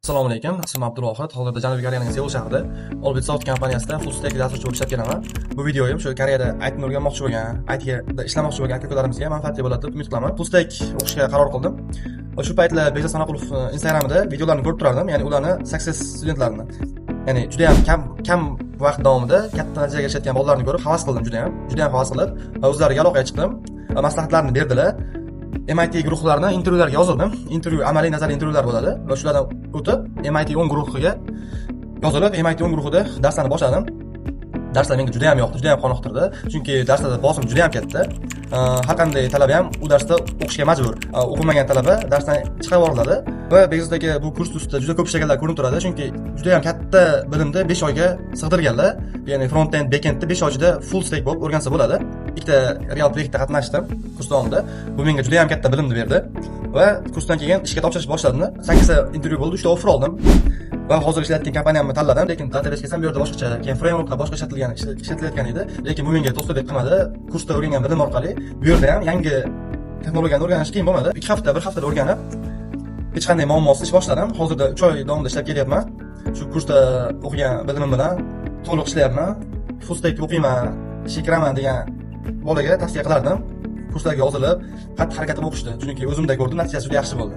Assalomu alaykum. Ismim Abdurohid. Hozirda Janubiy Koreyaning Seul shahrida Olbitsoft kompaniyasida full stack dasturchi bo'lib ishlab kelaman. Bu videoyim shu Koreyada ITni o'rganmoqchi bo'lgan, ITda ishlamoqchi bo'lgan aka-ukalarimizga manfaatli bo'ladi deb umid qilaman. Full stack o'qishga qaror qildim. Shu paytlar Bekzod Sanoqulov Instagramida videolarni ko'rib turardim, ya'ni ularni success studentlarini. Ya'ni juda ham kam vaqt davomida katta natijaga erishayotgan bolalarni ko'rib havas qildim juda ham havas qilib va o'zlariga aloqaga chiqdim va maslahatlarni berdilar. MIT guruhlarini intervyularga yozildim. Intervyu amaliy nazariy intervyular bo'ladi va shulardan o'tib MIT 10 guruhiga yozilib, MIT 10 guruhida darslarni boshladim. Darslar menga juda ham yoqdi, juda ham qoniqtirdi. Chunki darslarda bosim juda ham katta. Har qanday talaba ham u darsda o'qishga majbur. O'qimagan talaba darsdan chiqarib yuboriladi va Bekzoddagi bu kurs ustida juda ko'p ishlaganlar ko'rinib turadi. Chunki juda ham katta bilimni 5 oyga sig'dirganlar. Ya'ni front-end, back-endni 5 oy ichida full stack bo'lib o'rgansa bo'ladi. Ikkita real proyektda qatnashdim kurs davomida. Bu menga juda ham katta bilimni berdi va kursdan keyin ishga topshirish boshladim. 8 ta intervyu bo'ldi, 3 ta offer oldim. Va hozir ishlayotgan kompaniyamni tanladim, lekin database kelsam bu yerda boshqacha, keyin frameworklar boshqa ishlatilayotgan edi, lekin bu menga to'sqinlik qilmadi. Kursda o'rgangan bilim orqali bu yerda ham yangi texnologiyani o'rganish qiyin bo'lmadi. 1 haftada o'rganib, hech qanday muammosiz ish boshladim. Hozirda 3 oy davomida ishlab kelyapman. Shu kursda o'qigan bilimim bilan to'liq ishlayapman. Full stack o'qiyman, ishga kiraman degan bolaga tavsiya qilardim. Kurslarga yozilib, qattiq harakat qilib o'qishdi. Chunki o'zimda ko'rdim, natijasi juda yaxshi bo'ldi.